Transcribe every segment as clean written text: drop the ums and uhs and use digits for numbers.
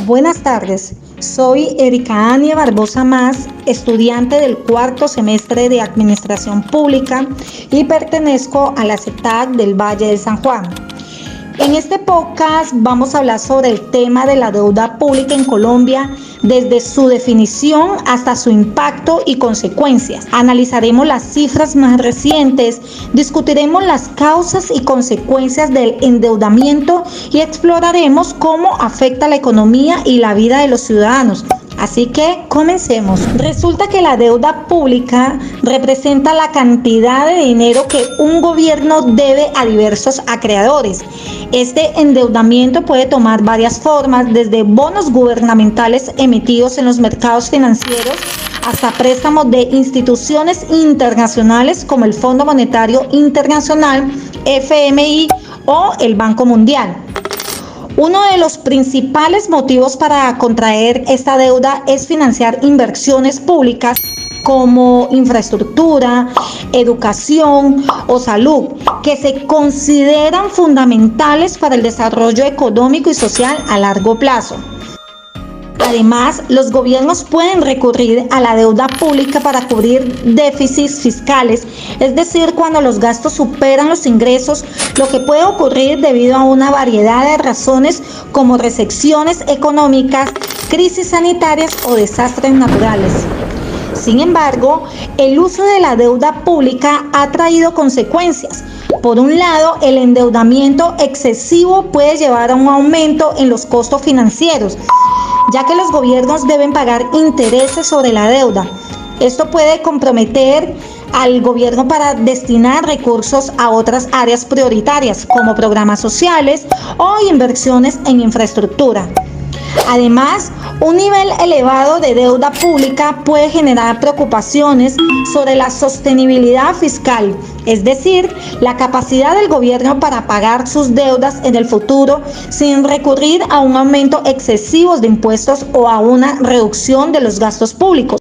Buenas tardes, soy Erika Ania Barbosa Más, estudiante del cuarto semestre de Administración Pública y pertenezco a la CETAC del Valle de San Juan. En este podcast vamos a hablar sobre el tema de la deuda pública en Colombia, desde su definición hasta su impacto y consecuencias. Analizaremos las cifras más recientes, discutiremos las causas y consecuencias del endeudamiento y exploraremos cómo afecta la economía y la vida de los ciudadanos. Así que comencemos. Resulta que la deuda pública representa la cantidad de dinero que un gobierno debe a diversos acreedores. Este endeudamiento puede tomar varias formas, desde bonos gubernamentales emitidos en los mercados financieros hasta préstamos de instituciones internacionales como el Fondo Monetario Internacional, FMI o el Banco Mundial. Uno de los principales motivos para contraer esta deuda es financiar inversiones públicas como infraestructura, educación o salud, que se consideran fundamentales para el desarrollo económico y social a largo plazo. Además, los gobiernos pueden recurrir a la deuda pública para cubrir déficits fiscales, es decir, cuando los gastos superan los ingresos, lo que puede ocurrir debido a una variedad de razones como recesiones económicas, crisis sanitarias o desastres naturales. Sin embargo, el uso de la deuda pública ha traído consecuencias. Por un lado, el endeudamiento excesivo puede llevar a un aumento en los costos financieros, ya que los gobiernos deben pagar intereses sobre la deuda. Esto puede comprometer al gobierno para destinar recursos a otras áreas prioritarias, como programas sociales o inversiones en infraestructura. Además, un nivel elevado de deuda pública puede generar preocupaciones sobre la sostenibilidad fiscal, es decir, la capacidad del gobierno para pagar sus deudas en el futuro sin recurrir a un aumento excesivo de impuestos o a una reducción de los gastos públicos.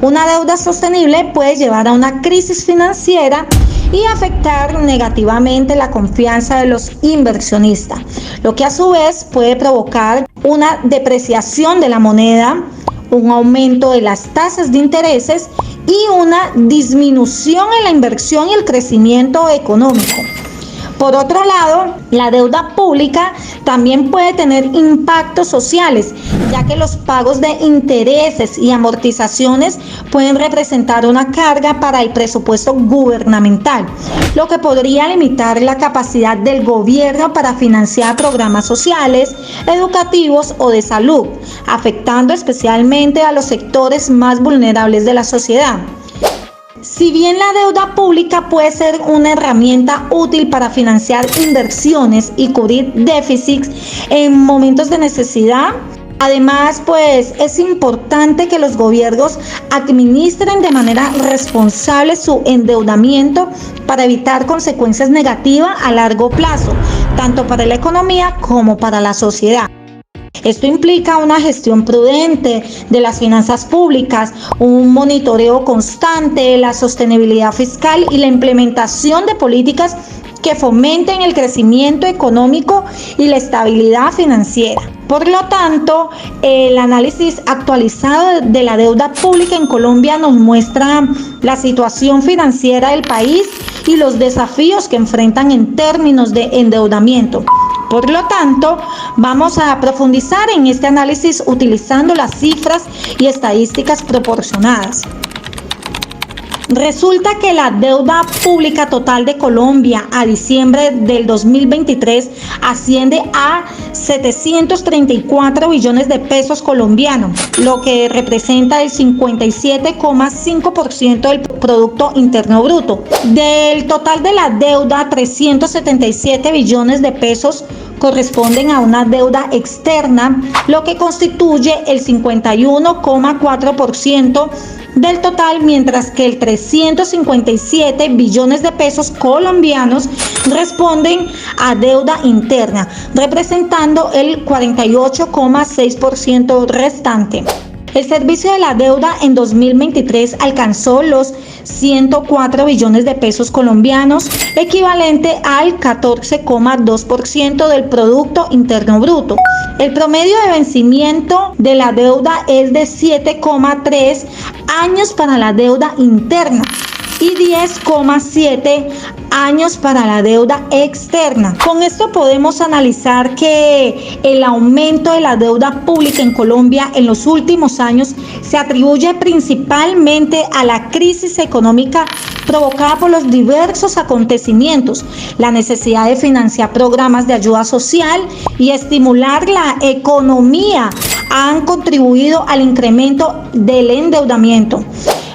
Una deuda sostenible puede llevar a una crisis financiera y afectar negativamente la confianza de los inversionistas, lo que a su vez puede provocar una depreciación de la moneda, un aumento de las tasas de intereses y una disminución en la inversión y el crecimiento económico. Por otro lado, la deuda pública también puede tener impactos sociales, ya que los pagos de intereses y amortizaciones pueden representar una carga para el presupuesto gubernamental, lo que podría limitar la capacidad del gobierno para financiar programas sociales, educativos o de salud, afectando especialmente a los sectores más vulnerables de la sociedad. Si bien la deuda pública puede ser una herramienta útil para financiar inversiones y cubrir déficits en momentos de necesidad, además, es importante que los gobiernos administren de manera responsable su endeudamiento para evitar consecuencias negativas a largo plazo, tanto para la economía como para la sociedad. Esto implica una gestión prudente de las finanzas públicas, un monitoreo constante, la sostenibilidad fiscal y la implementación de políticas que fomenten el crecimiento económico y la estabilidad financiera. Por lo tanto, el análisis actualizado de la deuda pública en Colombia nos muestra la situación financiera del país y los desafíos que enfrentan en términos de endeudamiento. Por lo tanto, vamos a profundizar en este análisis utilizando las cifras y estadísticas proporcionadas. Resulta que la deuda pública total de Colombia a diciembre del 2023 asciende a 734 billones de pesos colombianos, lo que representa el 57,5% del Producto Interno Bruto. Del total de la deuda, 377 billones de pesos corresponden a una deuda externa, lo que constituye el 51,4% del total, mientras que el 357 billones de pesos colombianos responden a deuda interna, representando el 48,6% restante. El servicio de la deuda en 2023 alcanzó los 104 billones de pesos colombianos, equivalente al 14,2% del Producto Interno Bruto. El promedio de vencimiento de la deuda es de 7,3 años para la deuda interna y 10,7 años para la deuda externa. Con esto podemos analizar que el aumento de la deuda pública en Colombia en los últimos años se atribuye principalmente a la crisis económica provocada por los diversos acontecimientos, la necesidad de financiar programas de ayuda social y estimular la economía han contribuido al incremento del endeudamiento.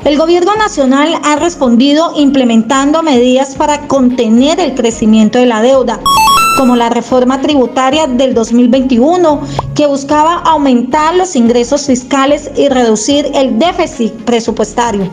El gobierno nacional ha respondido implementando medidas para contener el crecimiento de la deuda, como la reforma tributaria del 2021, que buscaba aumentar los ingresos fiscales y reducir el déficit presupuestario.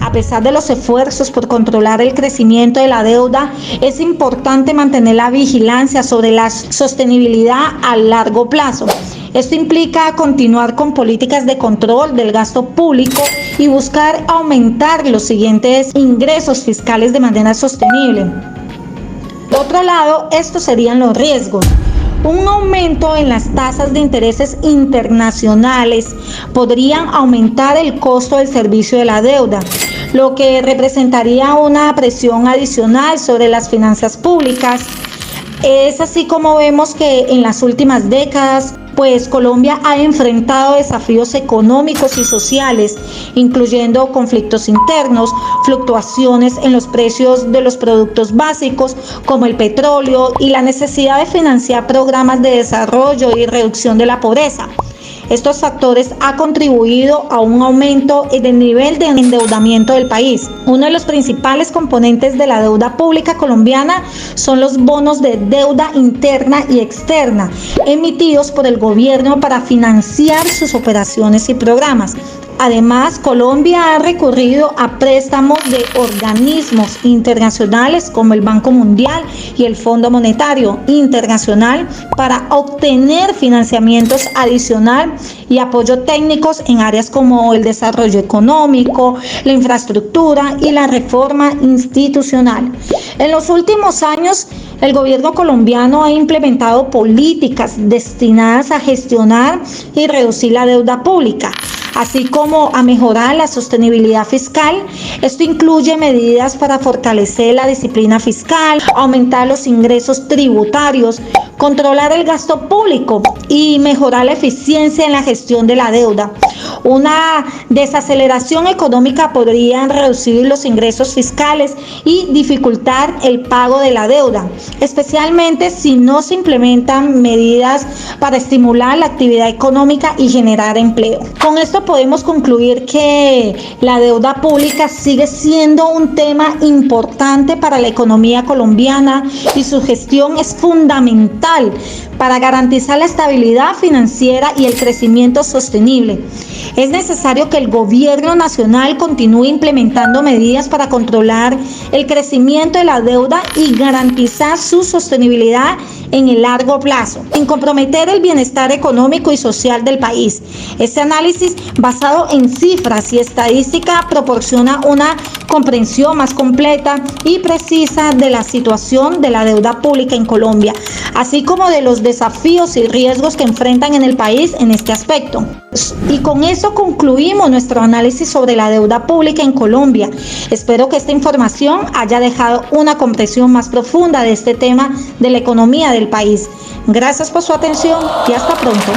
A pesar de los esfuerzos por controlar el crecimiento de la deuda, es importante mantener la vigilancia sobre la sostenibilidad a largo plazo. Esto implica continuar con políticas de control del gasto público y buscar aumentar los siguientes ingresos fiscales de manera sostenible. Por otro lado, estos serían los riesgos. Un aumento en las tasas de intereses internacionales podrían aumentar el costo del servicio de la deuda, lo que representaría una presión adicional sobre las finanzas públicas. Es así como vemos que en las últimas décadas, pues Colombia ha enfrentado desafíos económicos y sociales, incluyendo conflictos internos, fluctuaciones en los precios de los productos básicos como el petróleo y la necesidad de financiar programas de desarrollo y reducción de la pobreza. Estos factores han contribuido a un aumento del nivel de endeudamiento del país. Uno de los principales componentes de la deuda pública colombiana son los bonos de deuda interna y externa, emitidos por el gobierno para financiar sus operaciones y programas. Además, Colombia ha recurrido a préstamos de organismos internacionales como el Banco Mundial y el Fondo Monetario Internacional para obtener financiamientos adicional y apoyo técnicos en áreas como el desarrollo económico, la infraestructura y la reforma institucional. En los últimos años, el gobierno colombiano ha implementado políticas destinadas a gestionar y reducir la deuda pública, así como a mejorar la sostenibilidad fiscal. Esto incluye medidas para fortalecer la disciplina fiscal, aumentar los ingresos tributarios, controlar el gasto público y mejorar la eficiencia en la gestión de la deuda. Una desaceleración económica podría reducir los ingresos fiscales y dificultar el pago de la deuda, especialmente si no se implementan medidas para estimular la actividad económica y generar empleo. Con esto podemos concluir que la deuda pública sigue siendo un tema importante para la economía colombiana y su gestión es fundamental para garantizar la estabilidad financiera y el crecimiento sostenible. Es necesario que el gobierno nacional continúe implementando medidas para controlar el crecimiento de la deuda y garantizar su sostenibilidad en el largo plazo, sin comprometer el bienestar económico y social del país. Este análisis basado en cifras y estadística proporciona una comprensión más completa y precisa de la situación de la deuda pública en Colombia, así como de los desafíos y riesgos que enfrentan en el país en este aspecto. Y con eso concluimos nuestro análisis sobre la deuda pública en Colombia. Espero que esta información haya dejado una comprensión más profunda de este tema de la economía del país. Gracias por su atención y hasta pronto.